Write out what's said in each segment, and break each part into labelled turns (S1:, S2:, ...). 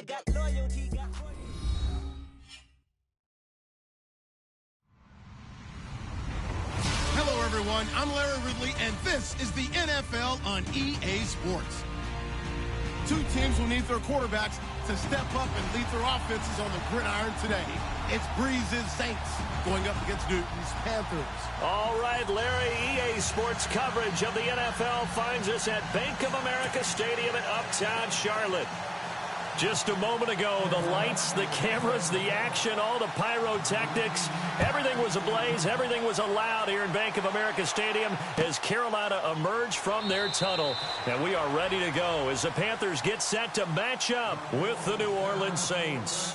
S1: got loyalty.
S2: Hello, everyone. I'm Larry Ridley, and this is the NFL on EA Sports. Two teams will need their quarterbacks to step up and lead their offenses on the gridiron today. It's Breeze's Saints going up against Newton's Panthers.
S3: All right, Larry, EA Sports coverage of the NFL finds us at Bank of America Stadium in Uptown Charlotte. Just a moment ago, the lights, the cameras, the action, all the pyrotechnics, everything was ablaze, everything was allowed here in Bank of America Stadium as Carolina emerged from their tunnel. And we are ready to go as the Panthers get set to match up with the New Orleans Saints.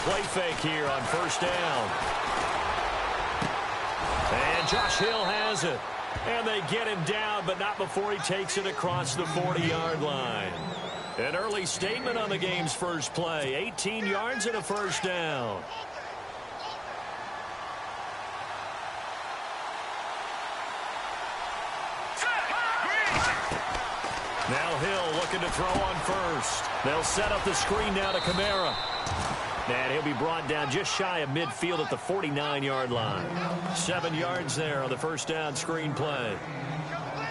S3: Play fake here on first down. And Josh Hill has it. And they get him down, but not before he takes it across the 40-yard line. An early statement on the game's first play. 18 yards and a first down. Now Hill looking to throw on first. They'll set up the screen now to Kamara. And he'll be brought down just shy of midfield at the 49-yard line. 7 yards there on the first down screen play.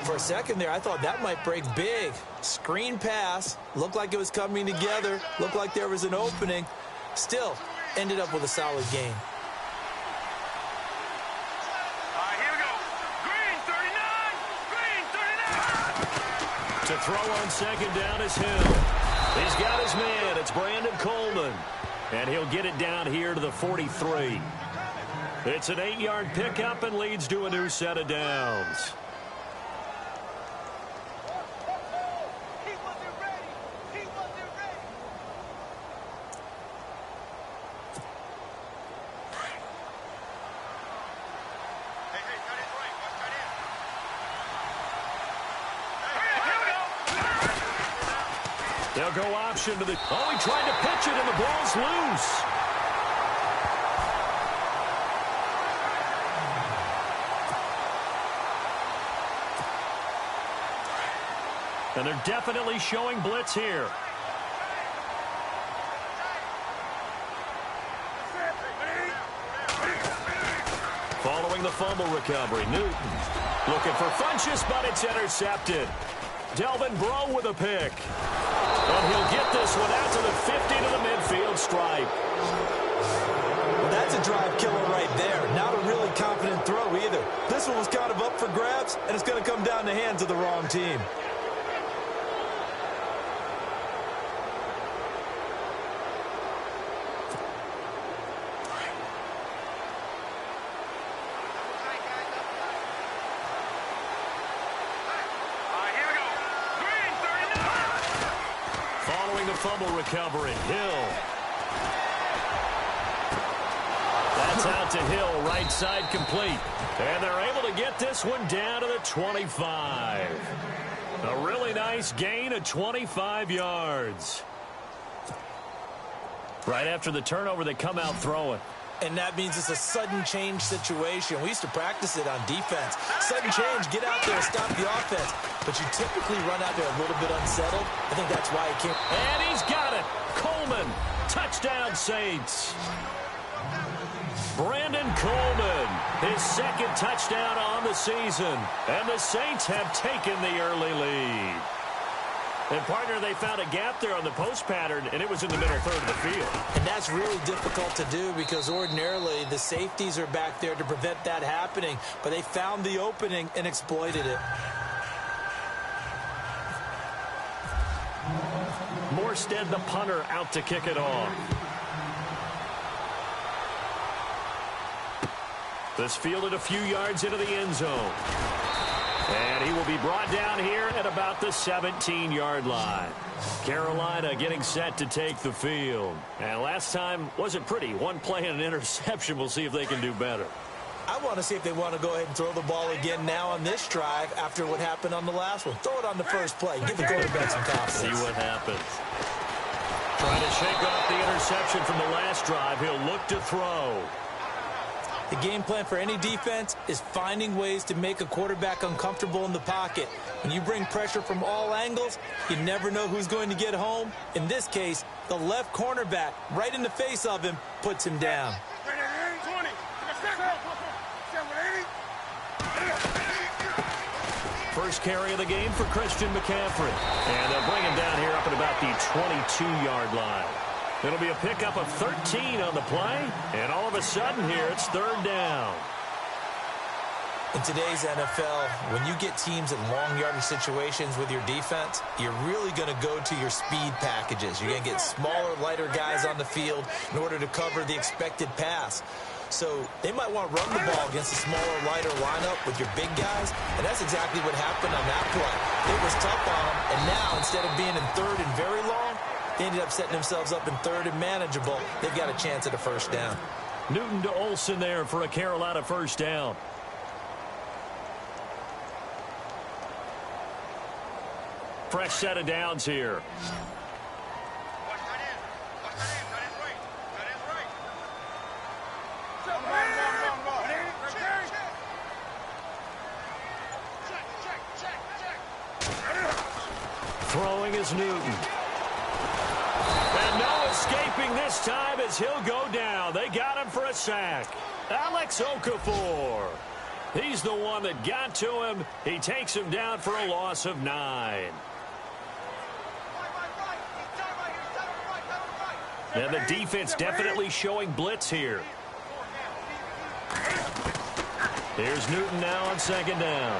S4: For a second there, I thought that might break big. Screen pass. Looked like it was coming together. Looked like there was an opening. Still, ended up with a solid gain.
S5: Here we go. Green 39. Green 39.
S3: To throw on second down is Hill. He's got his man. It's Brandon Coleman. And he'll get it down here to the 43. It's an 8-yard pickup and leads to a new set of downs.
S1: He wasn't ready. He wasn't ready.
S5: Hey, cut it right. Watch cut in.
S3: They'll go option to the... Oh, he tried to pitch it, and the ball's loose. And they're definitely showing blitz here. Following the fumble recovery, Newton looking for Funchess, but it's intercepted. Delvin Breaux with a pick. And he'll get this one out to the 50 to the midfield stripe.
S4: Well, that's a drive killer right there. Not a really confident throw either. This one was kind of up for grabs, and it's going to come down the hands of the wrong team.
S3: Fumble recovery, Hill. That's out to Hill, right side complete. And they're able to get this one down to the 25. A really nice gain of 25 yards. Right after the turnover, they come out throwing.
S4: And that means it's a sudden change situation. We used to practice it on defense. Sudden change, get out there, stop the offense. But you typically run out there a little bit unsettled. I think that's why he came.
S3: And he's got it. Coleman, touchdown Saints. Brandon Coleman, his second touchdown on the season. And the Saints have taken the early lead. And, partner, they found a gap there on the post pattern, and it was in the middle third of the field.
S4: And that's really difficult to do because ordinarily the safeties are back there to prevent that happening. But they found the opening and exploited it.
S3: Morstead, the punter, out to kick it off. This fielded a few yards into the end zone. And he will be brought down here at about the 17-yard line. Carolina getting set to take the field. And last time wasn't pretty. One play and an interception. We'll see if they can do better.
S4: I want to see if they want to go ahead and throw the ball again now on this drive after what happened on the last one. Throw it on the first play. Give the quarterback some confidence.
S3: See what happens. Trying to shake off the interception from the last drive. He'll look to throw.
S4: The game plan for any defense is finding ways to make a quarterback uncomfortable in the pocket. When you bring pressure from all angles, you never know who's going to get home. In this case, the left cornerback, right in the face of him, puts him down.
S3: First carry of the game for Christian McCaffrey. And they'll bring him down here up at about the 22-yard line. It'll be a pickup of 13 on the play. And all of a sudden here, it's third down.
S4: In today's NFL, when you get teams in long yardage situations with your defense, you're really going to go to your speed packages. You're going to get smaller, lighter guys on the field in order to cover the expected pass. So they might want to run the ball against a smaller, lighter lineup with your big guys, and that's exactly what happened on that play. It was tough on them, and now instead of being in third and very long, they ended up setting themselves up in third and manageable. They've got a chance at a first down.
S3: Newton to Olsen there for a Carolina first down. Fresh set of downs here. Throwing is Newton. And no escaping this time as he'll go down. They got him for a sack. Alex Okafor. He's the one that got to him. He takes him down for a loss of 9. And the defense definitely showing blitz here. Here's Newton now on second down.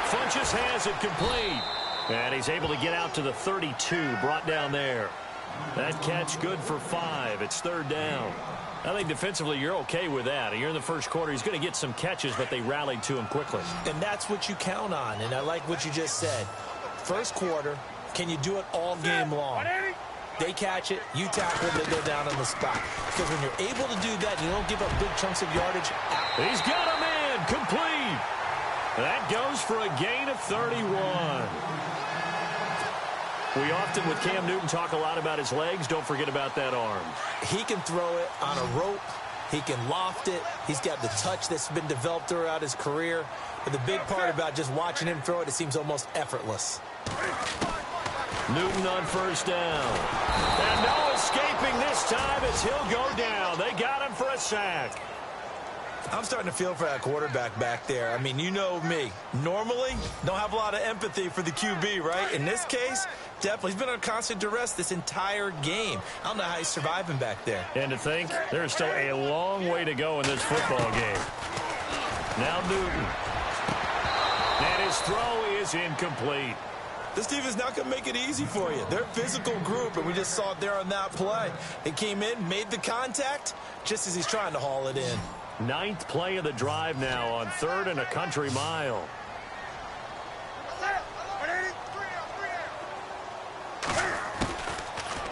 S3: Funchess has it complete. And he's able to get out to the 32, brought down there. That catch good for 5. It's third down. I think defensively you're okay with that. You're in the first quarter. He's going to get some catches, but they rallied to him quickly.
S4: And that's what you count on, and I like what you just said. First quarter, can you do it all game long? They catch it, you tackle, they go down on the spot. Because when you're able to do that, you don't give up big chunks of yardage.
S3: He's got a man, complete. That goes for a gain of 31. We often, with Cam Newton, talk a lot about his legs. Don't forget about that arm.
S4: He can throw it on a rope. He can loft it. He's got the touch that's been developed throughout his career. But the big part about just watching him throw it seems almost effortless.
S3: Newton on first down. And no escaping this time as he'll go down. They got him for a sack.
S4: I'm starting to feel for that quarterback back there. I mean, you know me. Normally, don't have a lot of empathy for the QB, right? In this case, definitely. He's been on constant duress this entire game. I don't know how he's surviving back there.
S3: And to think, there's still a long way to go in this football game. Now Newton. And his throw is incomplete.
S4: This defense is not going to make it easy for you. They're a physical group, and we just saw it there on that play. They came in, made the contact, just as he's trying to haul it in.
S3: 9th play of the drive now on 3rd and a country mile.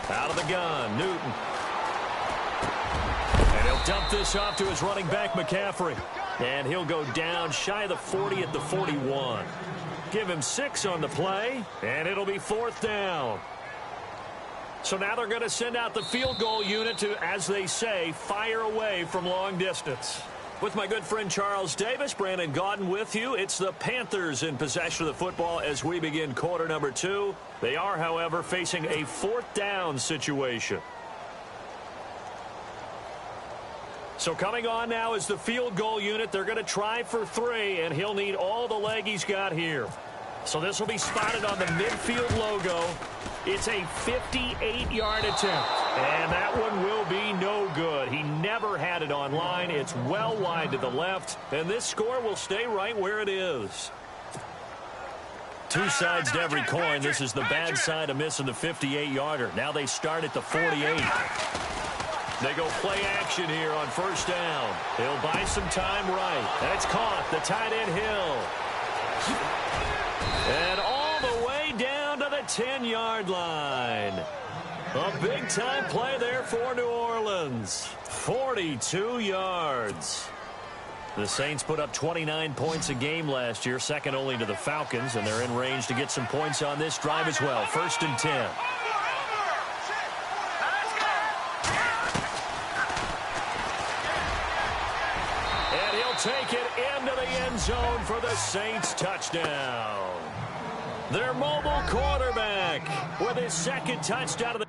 S3: Out of the gun, Newton. And he'll dump this off to his running back, McCaffrey. And he'll go down shy of the 40 at the 41. Give him 6 on the play, and it'll be 4th down. So now they're going to send out the field goal unit to, as they say, fire away from long distance. With my good friend Charles Davis, Brandon Gaudin with you. It's the Panthers in possession of the football as we begin quarter number 2. They are, however, facing a 4th down situation. So coming on now is the field goal unit. They're going to try for 3, and he'll need all the leg he's got here. So this will be spotted on the midfield logo. It's a 58-yard attempt, and that one will be no good. He never had it on line. It's well wide to the left, and this score will stay right where it is. 2 sides to every coin. This is the bad side of missing the 58-yarder. Now they start at the 48. They go play action here on first down. He'll buy some time right, and it's caught. The tight end Hill. And all the way down to the 10-yard line. A big-time play there for New Orleans. 42 yards. The Saints put up 29 points a game last year, second only to the Falcons, and they're in range to get some points on this drive as well. 1st and 10. And he'll take it into the end zone for the Saints touchdown. Their mobile quarterback with his second touchdown of the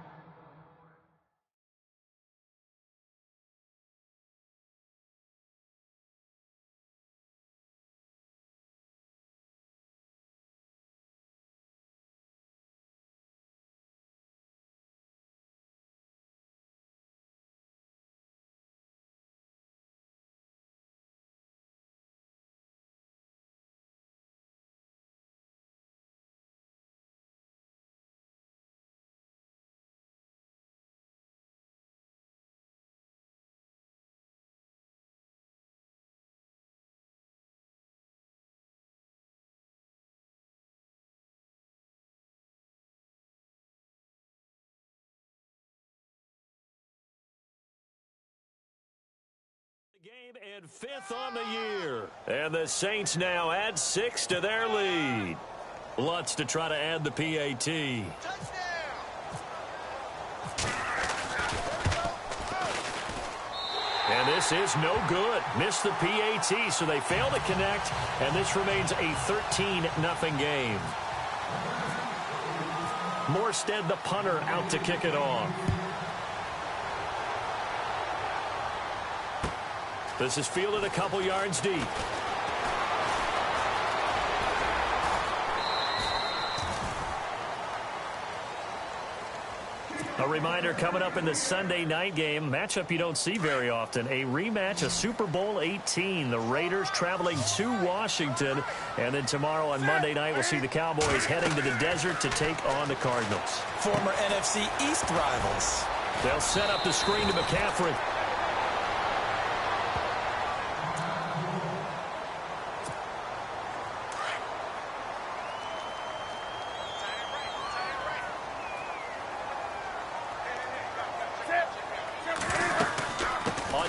S3: game and 5th on the year. And the Saints now add 6 to their lead. Lutz to try to add the PAT. And this is no good. Missed the PAT, so they fail to connect, and this remains a 13-0 game. Morstead, the punter, out to kick it off. This is fielded a couple yards deep. A reminder coming up in the Sunday night game, matchup you don't see very often, a rematch of Super Bowl 18. The Raiders traveling to Washington, and then tomorrow on Monday night we'll see the Cowboys heading to the desert to take on the Cardinals.
S4: Former NFC East rivals.
S3: They'll set up the screen to McCaffrey.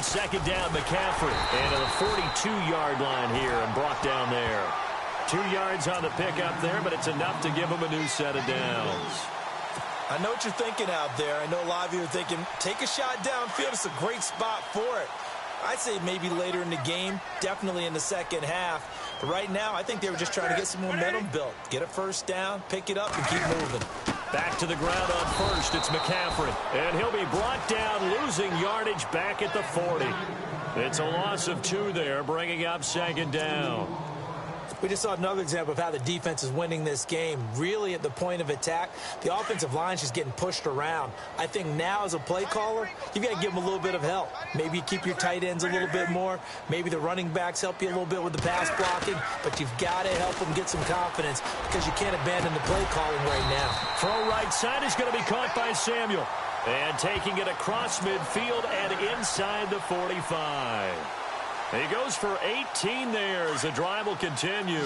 S3: Second down, McCaffrey. And to the 42-yard line here and brought down there. 2 yards on the pickup there, but it's enough to give him a new set of downs.
S4: I know what you're thinking out there. I know a lot of you are thinking, take a shot downfield. It's a great spot for it. I'd say maybe later in the game, definitely in the second half. But right now, I think they were just trying to get some momentum built. Get a first down, pick it up, and keep moving.
S3: Back to the ground on first. It's McCaffrey. And he'll be brought down, losing yardage back at the 40. It's a loss of 2 there, bringing up second down.
S4: We just saw another example of how the defense is winning this game. Really at the point of attack, the offensive line is just getting pushed around. I think now as a play caller, you've got to give them a little bit of help. Maybe you keep your tight ends a little bit more. Maybe the running backs help you a little bit with the pass blocking. But you've got to help them get some confidence because you can't abandon the play calling right now.
S3: Throw right side is going to be caught by Samuel. And taking it across midfield and inside the 45. He goes for 18 there as the drive will continue.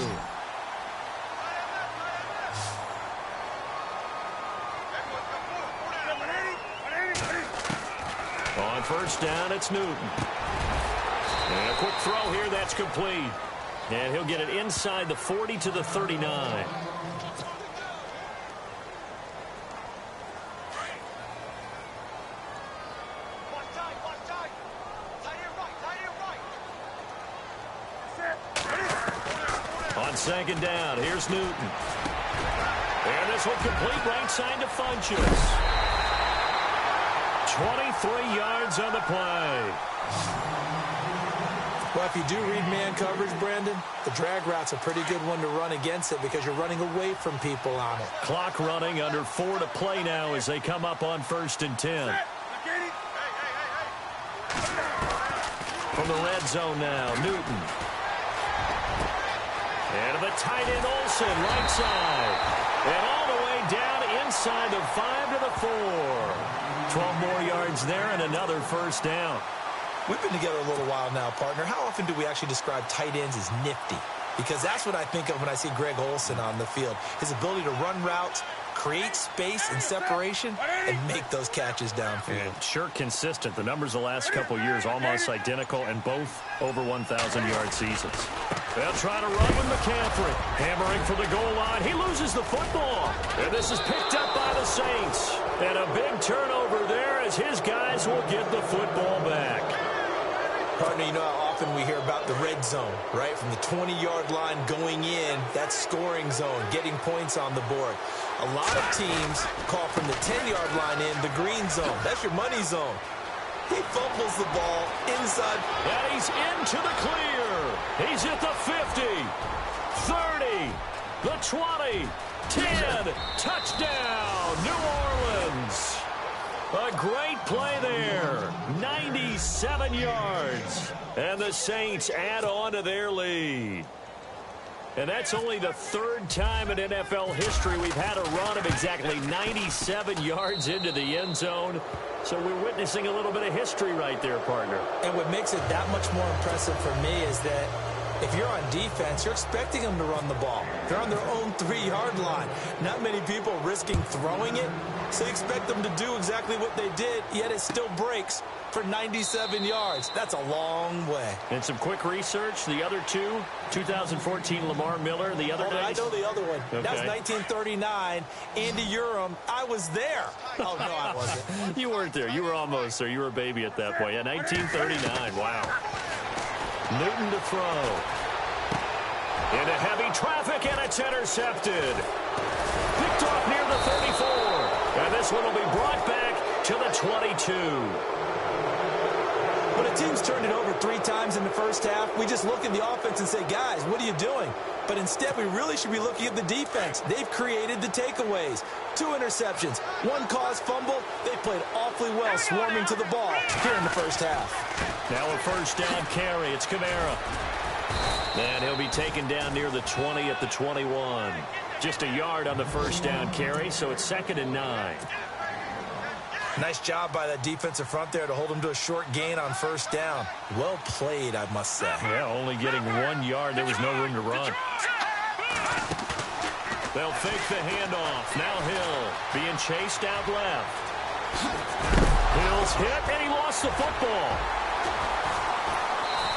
S3: On first down, it's Newton. And a quick throw here, that's complete. And he'll get it inside the 40 to the 39. Second down. Here's Newton. And this will complete right side to Funchess. 23 yards on the play.
S4: Well, if you do read man coverage, Brandon, the drag route's a pretty good one to run against it because you're running away from people on it.
S3: Clock running, under 4 to play now as they come up on 1st and 10. From the red zone now, Newton. And the tight end Olsen, right side. And all the way down inside the 5 to the 4. 12 more yards there and another first down.
S4: We've been together a little while now, partner. How often do we actually describe tight ends as nifty? because that's what I think of when I see Greg Olsen on the field. His ability to run routes, create space and separation, and make those catches downfield.
S3: And sure consistent. The numbers the last couple years almost identical, and both over 1,000-yard seasons. They'll try to run with McCaffrey. Hammering for the goal line. He loses the football. And this is picked up by the Saints. And a big turnover there as his guys will get the football back.
S4: Partner, you know how often we hear about the red zone, right? From the 20-yard line going in, that's scoring zone, getting points on the board. A lot of teams call from the 10-yard line in the green zone. That's your money zone. He fumbles the ball inside.
S3: And he's into the clear. He's at the 50, 30, the 20, 10. Touchdown, New Orleans. A great play there. 97 yards. And the Saints add on to their lead. And that's only the third time in NFL history we've had a run of exactly 97 yards into the end zone. So we're witnessing a little bit of history right there, partner.
S4: And what makes it that much more impressive for me is that if you're on defense, you're expecting them to run the ball. They're on their own 3-yard line. Not many people risking throwing it, so you expect them to do exactly what they did, yet it still breaks for 97 yards. That's a long way.
S3: And some quick research. The other two, 2014 Lamar Miller, the other
S4: I know the other one.
S3: Okay.
S4: That was 1939. Andy Urim. I was there. Oh, no, I wasn't.
S3: You weren't there. You were almost there. You were a baby at that point. Yeah, 1939. Wow. Newton to throw. Into heavy traffic, and it's intercepted. Picked off near the 34. And this one will be brought back to the 22.
S4: When a team's turned it over 3 times in the first half, we just look at the offense and say, guys, what are you doing? But instead, we really should be looking at the defense. They've created the takeaways. 2 interceptions, 1 caused fumble. They played awfully well swarming to the ball here in the first half.
S3: Now a first down carry. It's Kamara. And he'll be taken down near the 20 at the 21. Just a yard on the first down carry, so it's 2nd and 9.
S4: Nice job by that defensive front there to hold them to a short gain on first down. Well played, I must say.
S3: Yeah, only getting 1 yard. There was no room to run. They'll fake the handoff. Now Hill being chased out left. Hill's hit, and he lost the football.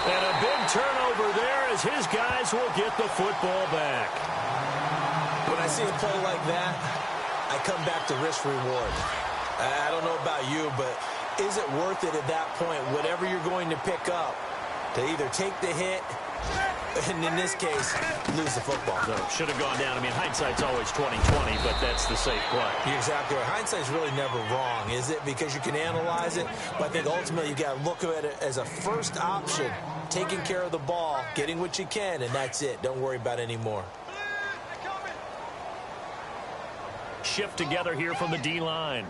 S3: And a big turnover there as his guys will get the football back.
S4: When I see a play like that, I come back to risk-reward. I don't know about you, but is it worth it at that point, whatever you're going to pick up, to either take the hit, and in this case, lose the football?
S3: So should have gone down. I mean, hindsight's always 20/20, but that's the safe play.
S4: You're exactly right. Hindsight's really never wrong, is it? Because you can analyze it, but I think ultimately you got to look at it as a first option, taking care of the ball, getting what you can, and that's it. Don't worry about any more.
S3: Shift together here from the D-line.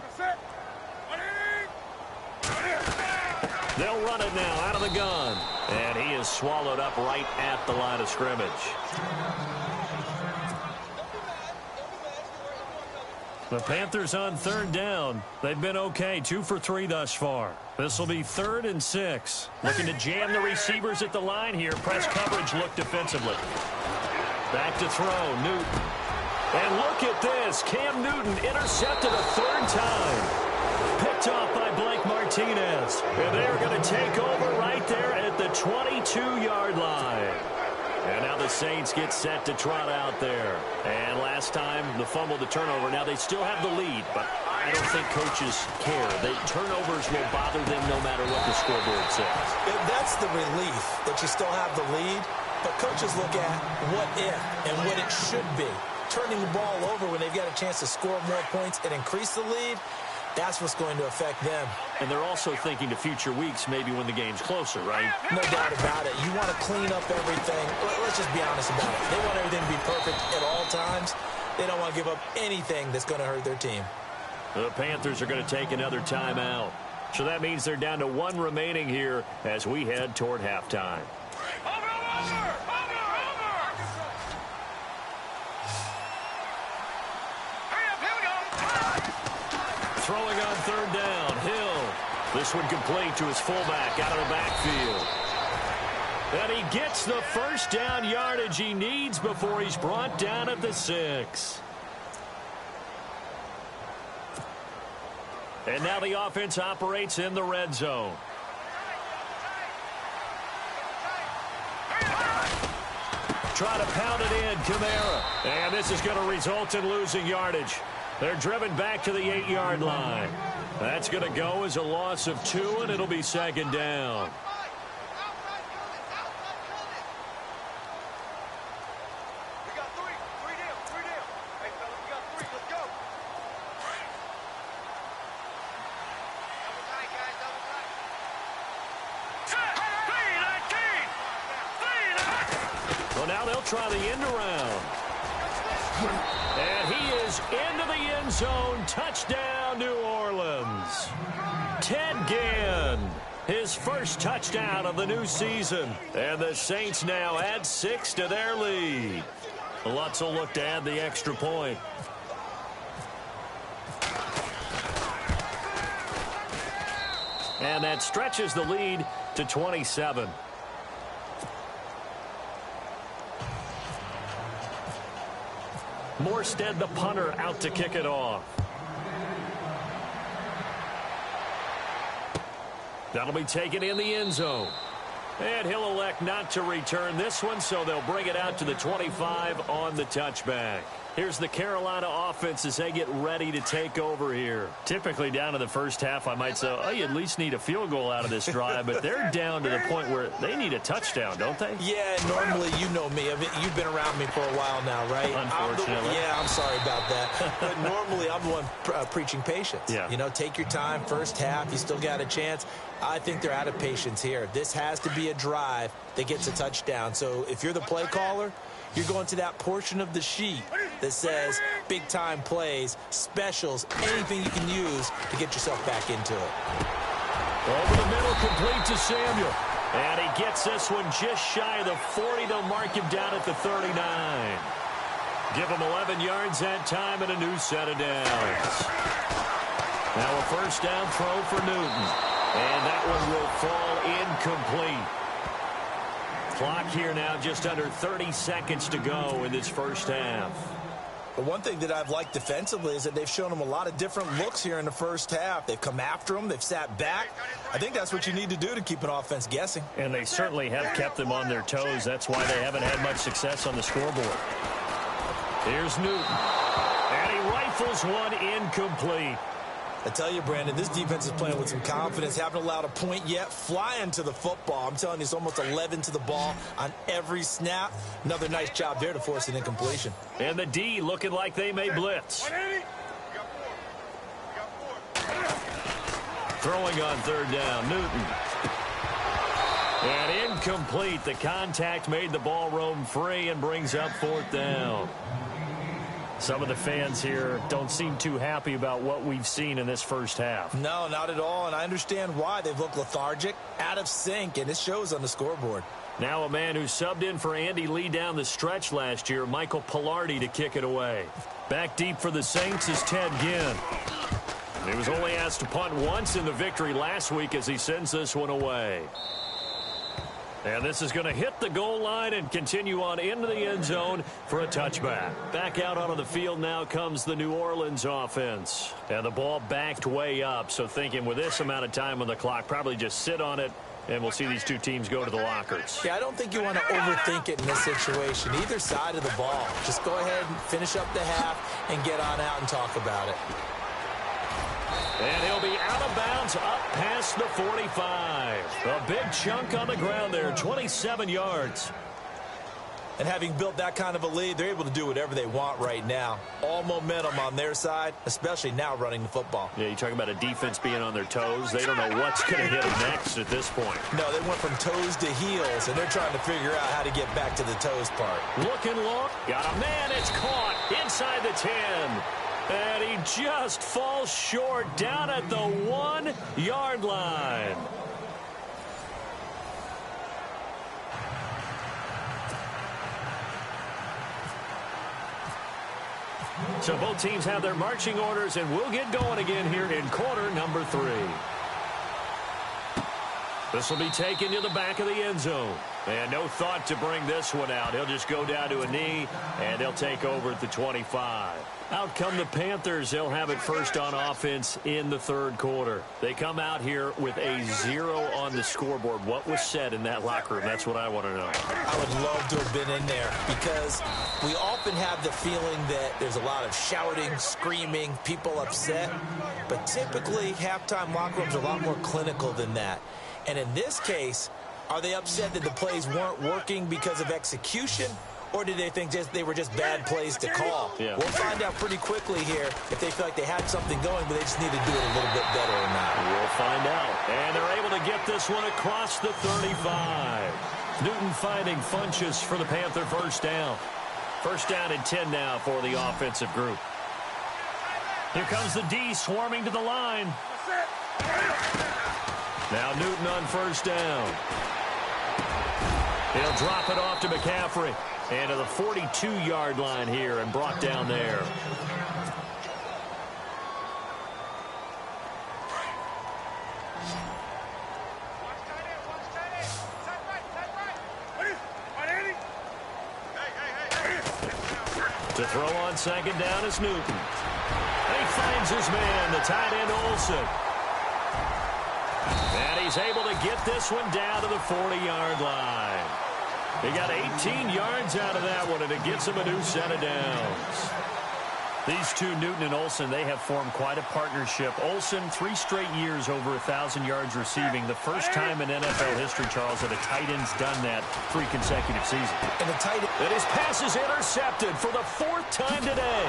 S3: They'll run it now out of the gun. And he is swallowed up right at the line of scrimmage. The Panthers on 3rd down. They've been okay, 2 for 3 thus far. This will be 3rd and 6. Looking to jam the receivers at the line here. Press coverage look defensively. Back to throw, Newton. And look at this. Cam Newton intercepted a 3rd time. Picked off by Blake Martinez. And they're going to take over right there at the 22-yard line. And now the Saints get set to trot out there. And last time, the fumble, the turnover. Now they still have the lead, but I don't think coaches care. Turnovers will bother them no matter what the scoreboard says.
S4: That's the relief that you still have the lead. But coaches look at what if and what it should be. Turning the ball over when they've got a chance to score more points and increase the lead, that's what's going to affect them.
S3: And they're also thinking to future weeks, maybe when the game's closer, right?
S4: No doubt about it. You want to clean up everything. Let's just be honest about it. They want everything to be perfect at all times. They don't want to give up anything that's going to hurt their team.
S3: The Panthers are going to take another timeout. So that means they're down to 1 remaining here as we head toward halftime. Throwing on 3rd down, Hill. This one complete to his fullback out of the backfield. And he gets the first down yardage he needs before he's brought down at the 6. And now the offense operates in the red zone. Try to pound it in, Kamara. And this is going to result in losing yardage. They're driven back to the 8-yard line. That's going to go as a loss of 2, and it'll be second down. Try the end around. And he is into the end zone. Touchdown, New Orleans. Ted Ginn, his first touchdown of the new season. And the Saints now add 6 to their lead. Lutz will look to add the extra point. And that stretches the lead to 27. Morstead, the punter, out to kick it off. That'll be taken in the end zone. And he'll elect not to return this one, so they'll bring it out to the 25 on the touchback. Here's the Carolina offense as they get ready to take over here. Typically down to the first half, I might say, oh, you at least need a field goal out of this drive, but they're down to the point where they need a touchdown, don't they?
S4: Yeah, normally, you know me. I mean, you've been around me for a while now, right?
S3: Unfortunately.
S4: I'm sorry about that. But normally, I'm the one preaching patience.
S3: Yeah.
S4: You know, take your time, first half, you still got a chance. I think they're out of patience here. This has to be a drive that gets a touchdown. So if you're the play caller, you're going to that portion of the sheet that says big-time plays, specials, anything you can use to get yourself back into it.
S3: Over the middle, complete to Samuel. And he gets this one just shy of the 40. They'll mark him down at the 39. Give him 11 yards that time and a new set of downs. Now a first down throw for Newton. And that one will fall incomplete. Clock here now just under 30 seconds to go in this first half.
S4: But one thing that I've liked defensively is that they've shown them a lot of different looks here in the first half. They've come after them. They've sat back. I think that's what you need to do to keep an offense guessing.
S3: And they certainly have kept them on their toes. That's why they haven't had much success on the scoreboard. Here's Newton. And he rifles one incomplete.
S4: I tell you, Brandon, this defense is playing with some confidence. Haven't allowed a point yet. Flying to the football. I'm telling you, it's almost 11 to the ball on every snap. Another nice job there to force an incompletion.
S3: And the D looking like they may blitz. Throwing on third down, Newton. And incomplete. The contact made the ball roam free and brings up fourth down. Some of the fans here don't seem too happy about what we've seen in this first half.
S4: No, not at all, and I understand why. They've looked lethargic, out of sync, and it shows on the scoreboard.
S3: Now a man who subbed in for Andy Lee down the stretch last year, Michael Pilardi, to kick it away. Back deep for the Saints is Ted Ginn. He was only asked to punt once in the victory last week as he sends this one away. And this is going to hit the goal line and continue on into the end zone for a touchback. Back out onto the field now comes the New Orleans offense. And the ball backed way up, so thinking with this amount of time on the clock, probably just sit on it, and we'll see these two teams go to the lockers.
S4: Yeah, I don't think you want to overthink it in this situation. Either side of the ball. Just go ahead and finish up the half and get on out and talk about it.
S3: And he'll be out of bounds up past the 45. A big chunk on the ground there, 27 yards.
S4: And having built that kind of a lead, they're able to do whatever they want right now. All momentum on their side, especially now running the football.
S3: Yeah, you talk about a defense being on their toes. They don't know what's going to hit them next at this point.
S4: No, they went from toes to heels, and they're trying to figure out how to get back to the toes part.
S3: Looking long. Got a man. It's caught inside the 10. And he just falls short down at the 1-yard line. So both teams have their marching orders, and we'll get going again here in quarter number 3. This will be taken to the back of the end zone. And no thought to bring this one out. He'll just go down to a knee, and they'll take over at the 25. Out come the Panthers. They'll have it first on offense in the third quarter. They come out here with a 0 on the scoreboard. What was said in that locker room? That's what I want to know.
S4: I would love to have been in there because we often have the feeling that there's a lot of shouting, screaming, people upset. But typically, halftime locker rooms are a lot more clinical than that. And in this case, are they upset that the plays weren't working because of execution? Or do they think they were just bad plays to call?
S3: Yeah.
S4: We'll find out pretty quickly here if they feel like they had something going, but they just need to do it a little bit better or not.
S3: We'll find out. And they're able to get this one across the 35. Newton finding Funchess for the Panther first down. First down and 10 now for the offensive group. Here comes the D swarming to the line. Now Newton on first down. He'll drop it off to McCaffrey. And to the 42-yard line here and brought down there. To throw on second down is Newton. And he finds his man, the tight end Olsen. And he's able to get this one down to the 40-yard line. He got 18 yards out of that one, and it gets him a new set of downs. These two, Newton and Olsen, they have formed quite a partnership. Olsen, 3 straight years over 1,000 yards receiving. The first time in NFL history, Charles, that a tight end's done that 3 consecutive seasons.
S4: And the tight end...
S3: And his pass is intercepted for the 4th time today.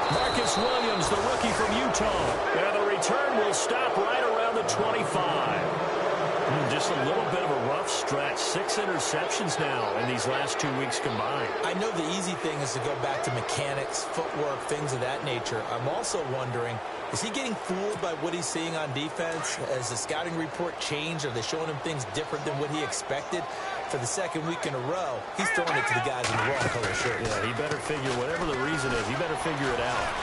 S3: Marcus Williams, the rookie from Utah. And the return will stop right around the 25. Just a little bit of a rough stretch. 6 interceptions now in these last 2 weeks combined.
S4: I know the easy thing is to go back to mechanics, footwork, things of that nature. I'm also wondering, is he getting fooled by what he's seeing on defense? Has the scouting report changed? Are they showing him things different than what he expected? For the 2nd week in a row, he's throwing it to the guys in the wrong color shirt.
S3: Yeah, he better figure, whatever the reason is, he better figure it out.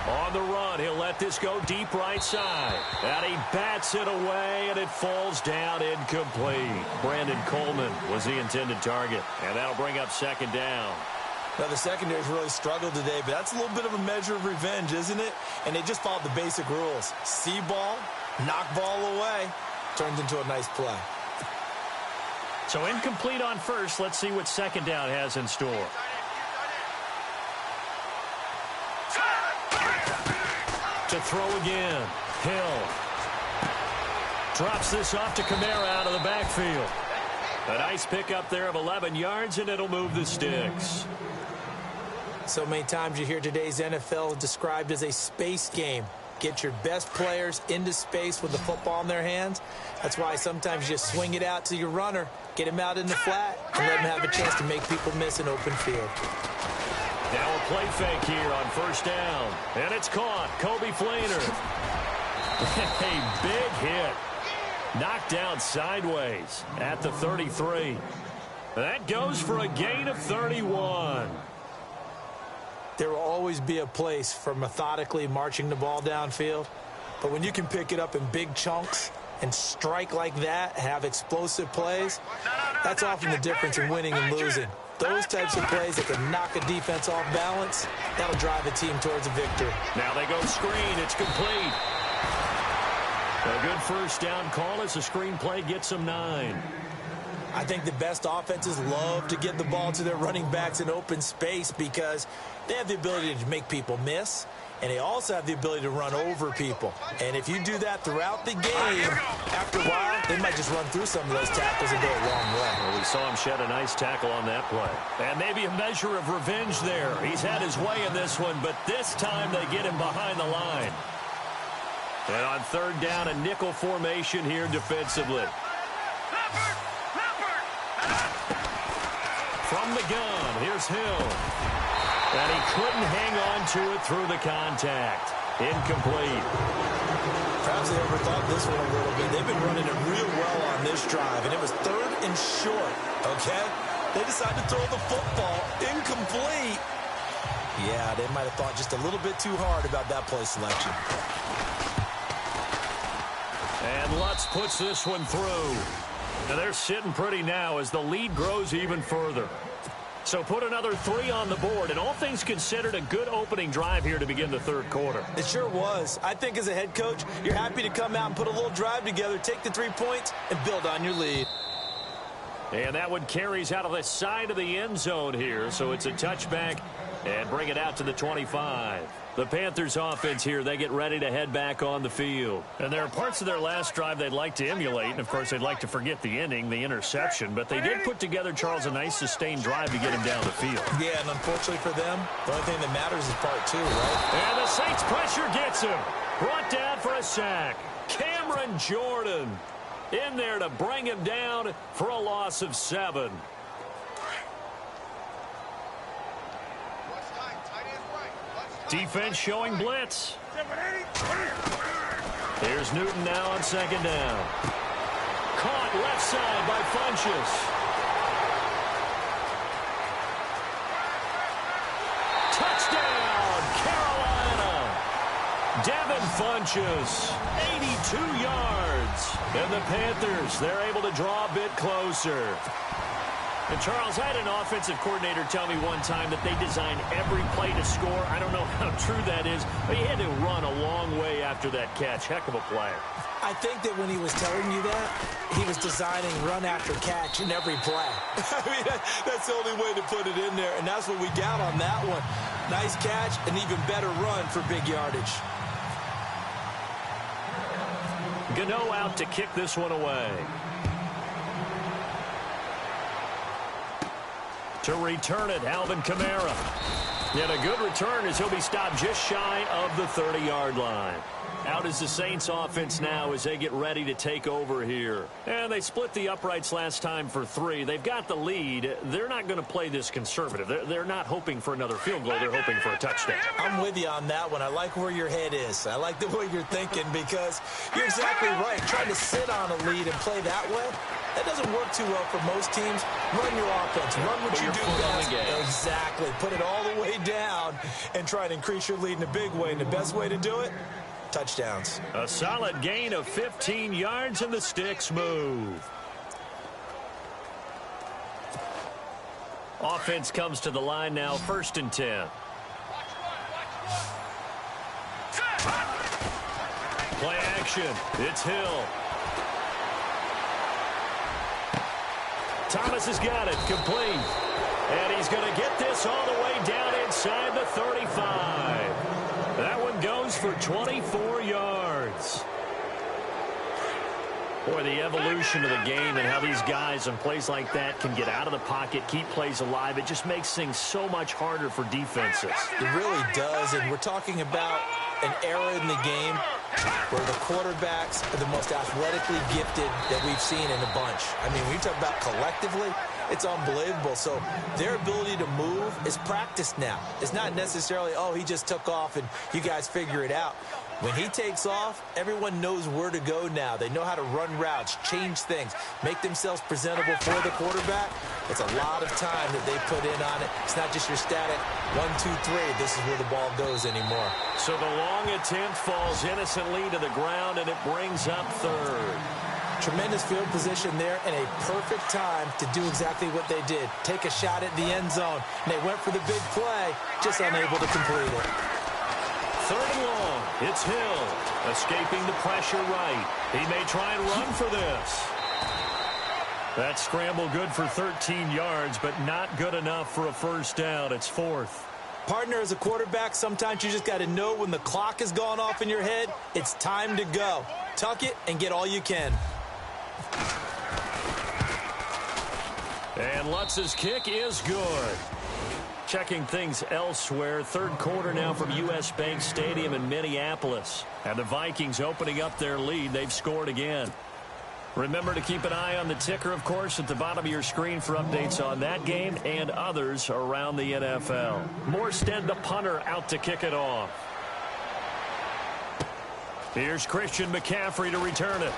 S3: On the run, he'll let this go deep right side. And he bats it away, and it falls down incomplete. Brandon Coleman was the intended target, and that'll bring up second down.
S4: Now, the secondary's really struggled today, but that's a little bit of a measure of revenge, isn't it? And they just followed the basic rules. See ball, knock ball away, turns into a nice play.
S3: So incomplete on first. Let's see what second down has in store. To throw again. Hill drops this off to Kamara out of the backfield. A nice pickup there of 11 yards, and it'll move the sticks.
S4: So many times you hear today's NFL described as a space game. Get your best players into space with the football in their hands. That's why sometimes you swing it out to your runner, get him out in the flat, and let him have a chance to make people miss an open field.
S3: Now a play fake here on first down. And it's caught. Kobe Fleener. A big hit. Knocked down sideways at the 33. That goes for a gain of 31.
S4: There will always be a place for methodically marching the ball downfield. But when you can pick it up in big chunks and strike like that, have explosive plays, that's often the difference in winning and losing. Those types of plays that can knock a defense off balance, that'll drive a team towards a victory.
S3: Now they go screen. It's complete. A good first down call as the screen play gets them 9.
S4: I think the best offenses love to give the ball to their running backs in open space because they have the ability to make people miss, and they also have the ability to run over people. And if you do that throughout the game, after a while, they might just run through some of those tackles and go a long way.
S3: Well, we saw him shed a nice tackle on that play. And maybe a measure of revenge there. He's had his way in this one, but this time they get him behind the line. And on third down, a nickel formation here defensively. From the gun, here's Hill. And he couldn't hang on to it through the contact. Incomplete.
S4: Perhaps they overthought this one a little bit. They've been running it real well on this drive, and it was 3rd and short, okay? They decided to throw the football incomplete. Yeah, they might have thought just a little bit too hard about that play selection.
S3: And Lutz puts this one through. And they're sitting pretty now as the lead grows even further. So put another 3 on the board, and all things considered, a good opening drive here to begin the third quarter.
S4: It sure was. I think as a head coach, you're happy to come out and put a little drive together, take the 3 points, and build on your lead.
S3: And that one carries out of the side of the end zone here, so it's a touchback and bring it out to the 25. The Panthers offense here, they get ready to head back on the field. And there are parts of their last drive they'd like to emulate, and of course they'd like to forget the ending, the interception, but they did put together, Charles, a nice sustained drive to get him down the field.
S4: Yeah, and unfortunately for them, the only thing that matters is part 2, right?
S3: And the Saints pressure gets him. Brought down for a sack. Cameron Jordan in there to bring him down for a loss of 7. Defense showing blitz. Here's Newton now on second down. Caught left side by Funchess. Touchdown, Carolina. Devin Funchess, 82 yards. And the Panthers, they're able to draw a bit closer. And, Charles, I had an offensive coordinator tell me one time that they design every play to score. I don't know how true that is, but he had to run a long way after that catch. Heck of a play.
S4: I think that when he was telling you that, he was designing run after catch in every play. I mean, that's the only way to put it in there, and that's what we got on that one. Nice catch, an even better run for big yardage.
S3: Gano out to kick this one away. To return it, Alvin Kamara. Yet a good return as he'll be stopped just shy of the 30-yard line. Out is the Saints offense now as they get ready to take over here. And they split the uprights last time for 3. They've got the lead. They're not going to play this conservative. They're not hoping for another field goal. They're hoping for a touchdown.
S4: I'm with you on that one. I like where your head is. I like the way you're thinking because you're exactly right. Trying to sit on a lead and play that way, that doesn't work too well for most teams. Run your offense. Run what you do best. Exactly. Put it all the way down and try to increase your lead in a big way. And the best way to do it, touchdowns.
S3: A solid gain of 15 yards and the sticks move. Offense comes to the line now, 1st and 10. Play action. It's Hill. Thomas has got it, complete. And he's going to get this all the way down inside the 35. That one goes for 24 yards. Boy, the evolution of the game and how these guys on plays like that can get out of the pocket, keep plays alive, it just makes things so much harder for defenses.
S4: It really does, and we're talking about an era in the game where the quarterbacks are the most athletically gifted that we've seen in a bunch. I mean, when you talk about collectively, it's unbelievable. So their ability to move is practiced now. It's not necessarily, oh, he just took off and you guys figure it out. When he takes off, everyone knows where to go now. They know how to run routes, change things, make themselves presentable for the quarterback. It's a lot of time that they put in on it. It's not just your static 1, 2, 3. This is where the ball goes anymore.
S3: So the long attempt falls innocently to the ground, and it brings up 3rd.
S4: Tremendous field position there and a perfect time to do exactly what they did. Take a shot at the end zone. And they went for the big play, just unable to complete it.
S3: 3rd and long. It's Hill escaping the pressure right. He may try and run for this. That scramble good for 13 yards, but not good enough for a 1st down. It's 4th.
S4: Partner, as a quarterback, sometimes you just got to know when the clock has gone off in your head, it's time to go. Tuck it and get all you can.
S3: And Lutz's kick is good. Checking things elsewhere. 3rd quarter now from U.S. Bank Stadium in Minneapolis. And the Vikings opening up their lead. They've scored again. Remember to keep an eye on the ticker, of course, at the bottom of your screen for updates on that game and others around the NFL. Morstead, the punter, out to kick it off. Here's Christian McCaffrey to return it.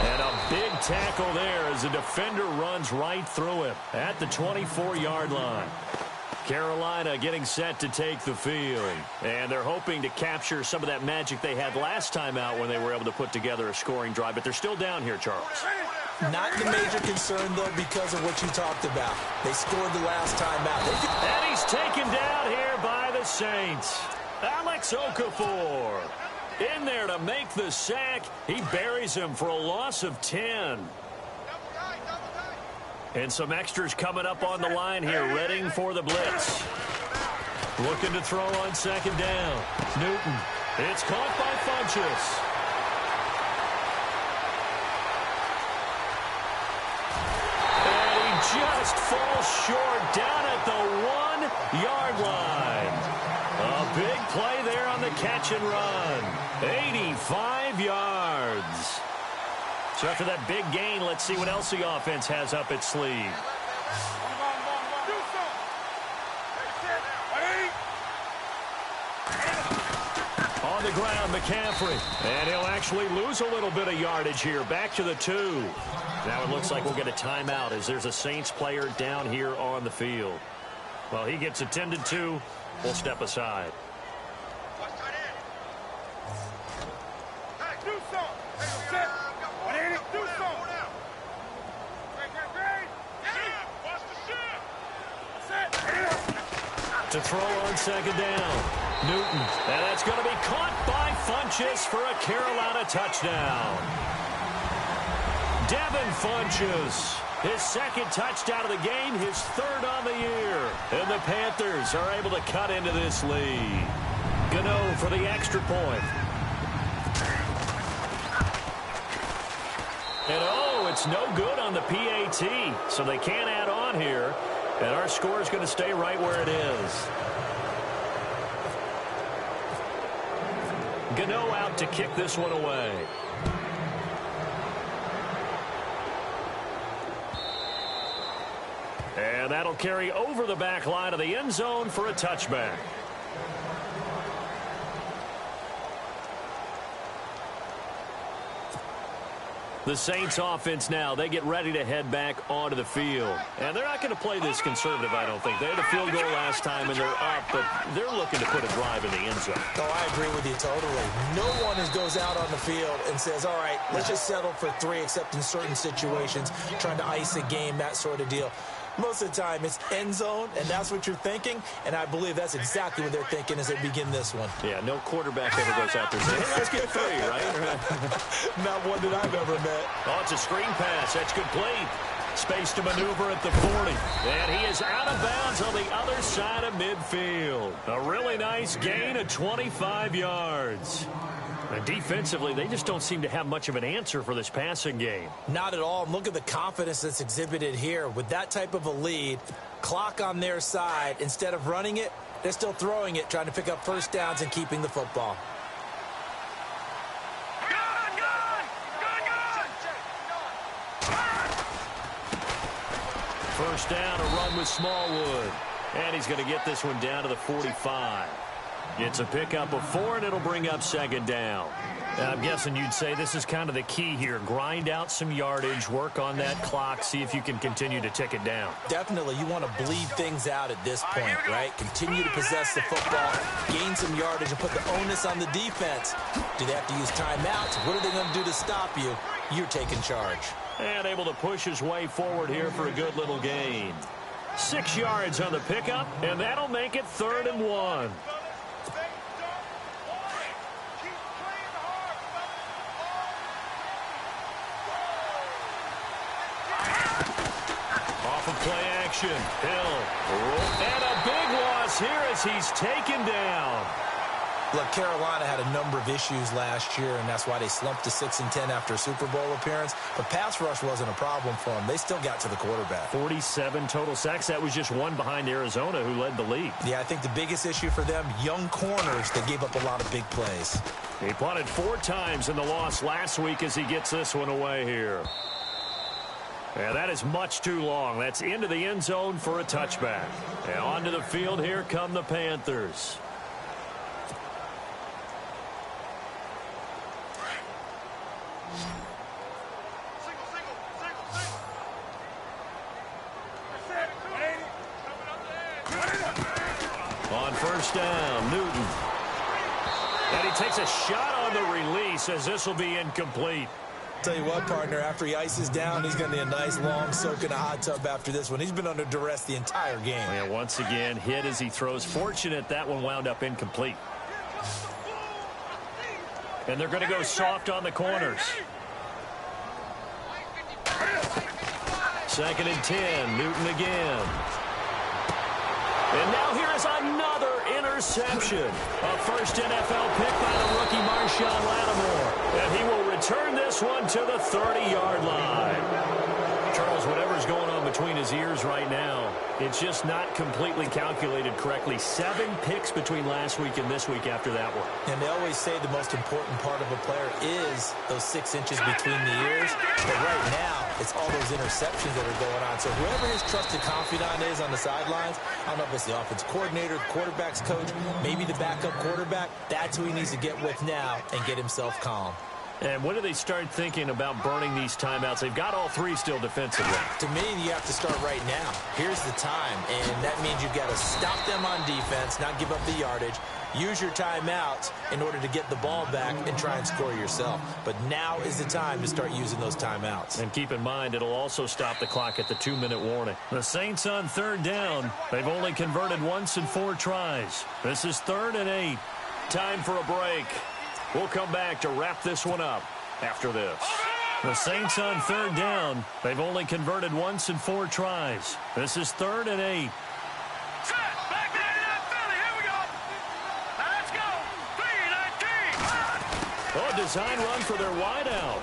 S3: And a big tackle there as the defender runs right through him at the 24-yard line. Carolina getting set to take the field. And they're hoping to capture some of that magic they had last time out when they were able to put together a scoring drive. But they're still down here, Charles.
S4: Not the major concern, though, because of what you talked about. They scored the last time out.
S3: And he's taken down here by the Saints. Alex Okafor in there to make the sack. He buries him for a loss of 10. And some extras coming up on the line here, readying for the blitz. Looking to throw on second down. Newton. It's caught by Funchess. Just falls short down at the 1-yard line. A big play there on the catch and run. 85 yards. So after that big gain, let's see what else the offense has up its sleeve. On the ground, McCaffrey. And he'll actually lose a little bit of yardage here. Back to the 2. Now it looks like we'll get a timeout as there's a Saints player down here on the field. Well, he gets attended to. We'll step aside. To throw on second down. Newton. And that's going to be caught by Funchess for a Carolina touchdown. Devin Funchess, his second touchdown of the game, his third on the year. And the Panthers are able to cut into this lead. Gano for the extra point. And oh, it's no good on the PAT, so they can't add on here. And our score is going to stay right where it is. Gano out to kick this one away. And that'll carry over the back line of the end zone for a touchback. The Saints offense now, they get ready to head back onto the field. And they're not going to play this conservative, I don't think. They had a field goal last time and they're up, but they're looking to put a drive in the end zone.
S4: Oh, I agree with you totally. No one goes out on the field and says, all right, let's just settle for 3, except in certain situations, trying to ice a game, that sort of deal. Most of the time, it's end zone, and that's what you're thinking, and I believe that's exactly what they're thinking as they begin this one.
S3: Yeah, no quarterback ever goes out there saying, hey, let's get 3, right?
S4: Not one that I've ever met.
S3: Oh, it's a screen pass. That's complete. Space to maneuver at the 40. And he is out of bounds on the other side of midfield. A really nice gain of 25 yards. And defensively, they just don't seem to have much of an answer for this passing game.
S4: Not at all. Look at the confidence that's exhibited here. With that type of a lead, clock on their side, instead of running it, they're still throwing it, trying to pick up first downs and keeping the football.
S3: First down, a run with Smallwood. And he's going to get this one down to the 45. It's a pickup of 4, and it'll bring up second down. I'm guessing you'd say this is kind of the key here. Grind out some yardage, work on that clock, see if you can continue to tick it down.
S4: Definitely. You want to bleed things out at this point, right? Continue to possess the football, gain some yardage, and put the onus on the defense. Do they have to use timeouts? What are they going to do to stop you? You're taking charge.
S3: And able to push his way forward here for a good little gain. 6 yards on the pickup, and that'll make it 3rd and 1. Off of play action. Hill. And a big loss here as he's taken down.
S4: Look, Carolina had a number of issues last year, and that's why they slumped to 6-10 after a Super Bowl appearance. But pass rush wasn't a problem for them. They still got to the quarterback.
S3: 47 total sacks. That was just one behind Arizona, who led the league.
S4: Yeah, I think the biggest issue for them, young corners that gave up a lot of big plays.
S3: He punted 4 times in the loss last week as he gets this one away here. Yeah, that is much too long. That's into the end zone for a touchback. And onto the field, here come the Panthers. On first down, Newton. And he takes a shot on the release as this will be incomplete.
S4: Tell you what, partner, after he ices down, he's going to need a nice long soak in a hot tub after this one. He's been under duress the entire game.
S3: And once again, hit as he throws. Fortunate that one wound up incomplete. And they're going to go soft on the corners. 2nd and 10. Newton again. And now here is another interception. A first NFL pick by the rookie Marshawn Lattimore. And he will return this one to the 30-yard line. Charles, whatever's going on between his ears right now, it's just not completely calculated correctly. 7 picks between last week and this week after that one.
S4: And they always say the most important part of a player is those 6 inches between the ears. But right now, it's all those interceptions that are going on. So whoever his trusted confidant is on the sidelines, I don't know if it's the offense coordinator, the quarterback's coach, maybe the backup quarterback, that's who he needs to get with now and get himself calm.
S3: And when do they start thinking about burning these timeouts? They've got all 3 still defensively.
S4: To me, you have to start right now. Here's the time, and that means you've got to stop them on defense, not give up the yardage, use your timeouts in order to get the ball back and try and score yourself. But now is the time to start using those timeouts.
S3: And keep in mind, it'll also stop the clock at the 2-minute warning. The Saints on 3rd down. They've only converted once in 4 tries. This is 3rd and 8. Time for a break. We'll come back to wrap this one up after this. The Saints on 3rd down. They've only converted once in 4 tries. This is 3rd and 8.
S5: Set. Back to 89 Philly. Here we go. Now let's go. 3-19.
S3: Oh, design run for their wideout.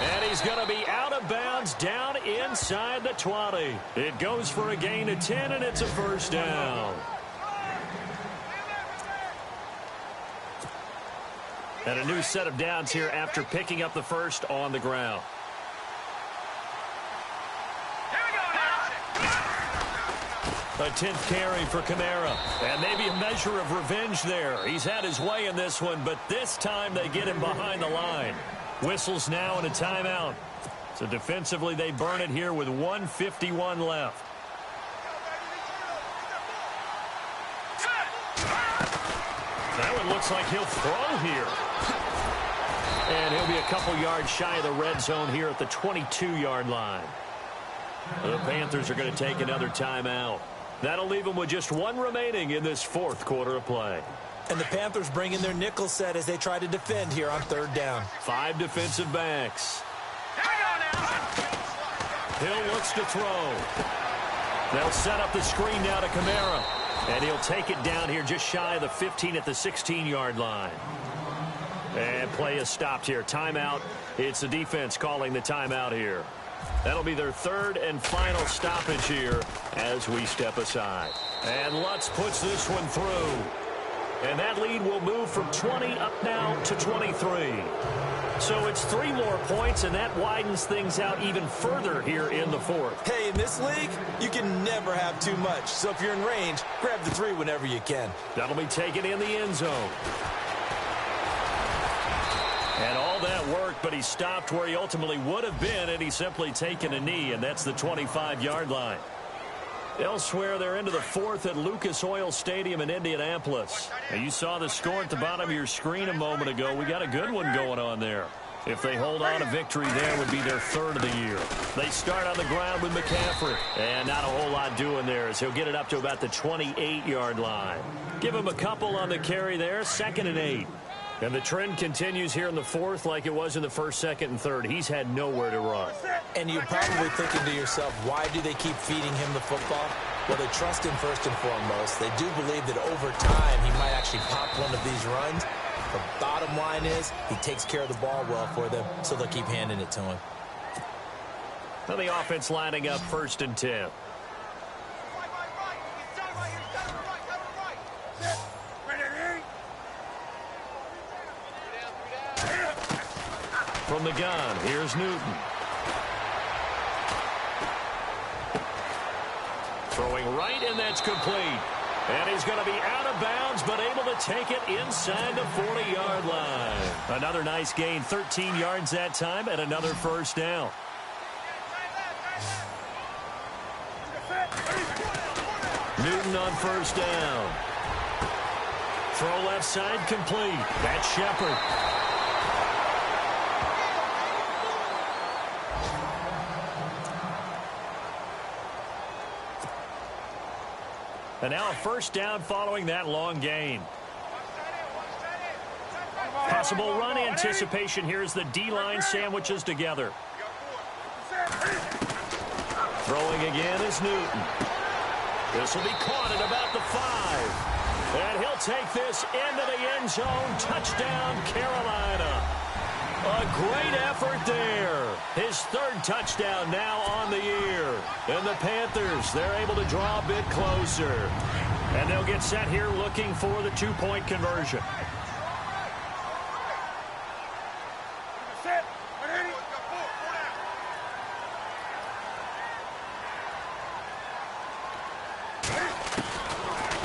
S3: And he's going to be out of bounds down inside the 20. It goes for a gain of 10, and it's a first down. And a new set of downs here after picking up the first on the ground.
S5: Here we go now.
S3: A 10th carry for Kamara. And maybe a measure of revenge there. He's had his way in this one, but this time they get him behind the line. Whistles now and a timeout. So defensively they burn it here with 1:51 left. That one looks like he'll throw here. And he'll be a couple yards shy of the red zone here at the 22-yard line. The Panthers are going to take another timeout. That'll leave them with just 1 remaining in this 4th quarter of play.
S4: And the Panthers bring in their nickel set as they try to defend here on 3rd down.
S3: 5 defensive backs.
S5: Here we go now.
S3: Hill looks to throw. They'll set up the screen now to Kamara. And he'll take it down here just shy of the 15 at the 16-yard line. And play is stopped here. Timeout. It's the defense calling the timeout here. That'll be their 3rd and final stoppage here as we step aside. And Lutz puts this one through. And that lead will move from 20 up now to 23. So it's 3 more points, and that widens things out even further here in the 4th.
S4: Hey, in this league, you can never have too much. So if you're in range, grab the 3 whenever you can.
S3: That'll be taken in the end zone. And all that worked, but he stopped where he ultimately would have been, and he's simply taken a knee, and that's the 25-yard line. Elsewhere, they're into the 4th at Lucas Oil Stadium in Indianapolis. Now, you saw the score at the bottom of your screen a moment ago. We got a good one going on there. If they hold on, a victory there would be their 3rd of the year. They start on the ground with McCaffrey. And not a whole lot doing there as he'll get it up to about the 28-yard line. Give him a couple on the carry there, 2nd and 8. And the trend continues here in the 4th like it was in the 1st, 2nd, and 3rd. He's had nowhere to run.
S4: And you're probably thinking to yourself, why do they keep feeding him the football? Well, they trust him first and foremost. They do believe that over time he might actually pop one of these runs. The bottom line is he takes care of the ball well for them, so they'll keep handing it to him.
S3: Now the offense lining up 1st and 10. From the gun, here's Newton. Throwing right, and that's complete. And he's going to be out of bounds, but able to take it inside the 40-yard line. Another nice gain, 13 yards that time, and another first down. Newton on first down. Throw left side complete. That's Shepard. And now a first down following that long gain. Possible run anticipation here as the D-line sandwiches together. Throwing again is Newton. This will be caught at about the 5. And he'll take this into the end zone. Touchdown, Carolina. A great effort there. His third touchdown now on the year. And the Panthers, they're able to draw a bit closer. And they'll get set here looking for the 2-point conversion.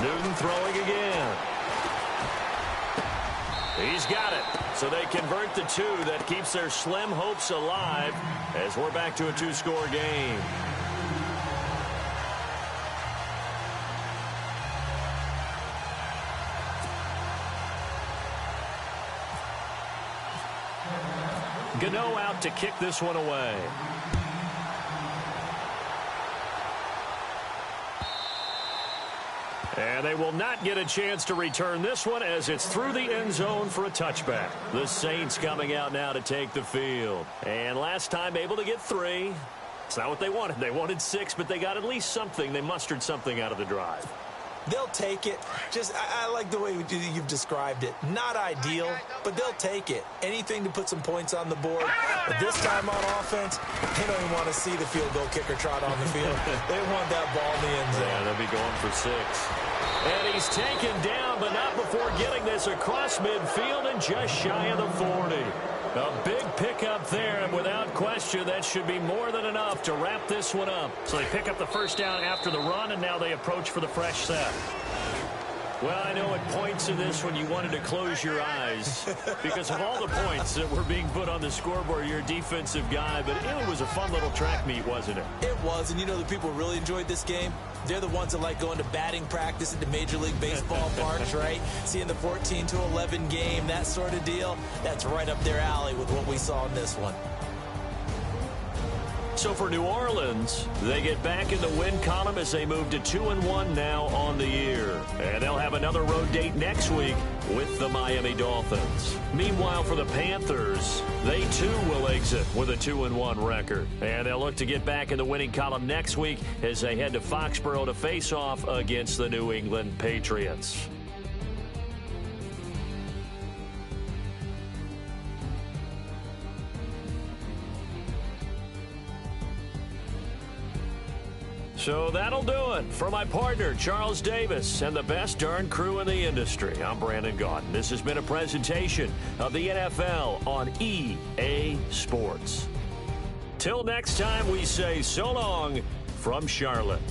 S3: Newton throwing again. He's got it. So they convert the 2. That keeps their slim hopes alive as we're back to a 2-score game. Gano out to kick this one away. And they will not get a chance to return this one as it's through the end zone for a touchback. The Saints coming out now to take the field. And last time able to get 3. It's not what they wanted. They wanted 6, but they got at least something. They mustered something out of the drive.
S4: They'll take it. I like the way you've described it. Not ideal, but they'll take it. Anything to put some points on the board. But this time on offense, they don't even want to see the field goal kicker trot on the field. They want that ball in the end zone.
S3: Yeah, they'll be going for 6. And he's taken down, but not before getting this across midfield and just shy of the 40. A big pickup there, and without question, that should be more than enough to wrap this one up. So they pick up the first down after the run, and now they approach for the fresh set. Well, I know at points in this one you wanted to close your eyes because of all the points that were being put on the scoreboard. You're a defensive guy, but it was a fun little track meet, wasn't it?
S4: It was, and you know the people who really enjoyed this game? They're the ones that like going to batting practice at the Major League Baseball parks, right? Seeing the 14-11 game, that sort of deal. That's right up their alley with what we saw in this one.
S3: So for New Orleans, they get back in the win column as they move to 2-1 now on the year. And they'll have another road date next week with the Miami Dolphins. Meanwhile, for the Panthers, they too will exit with a 2-1 record. And they'll look to get back in the winning column next week as they head to Foxborough to face off against the New England Patriots. So that'll do it. For my partner, Charles Davis, and the best darn crew in the industry, I'm Brandon Gaudin. This has been a presentation of the NFL on EA Sports. Till next time, we say so long from Charlotte.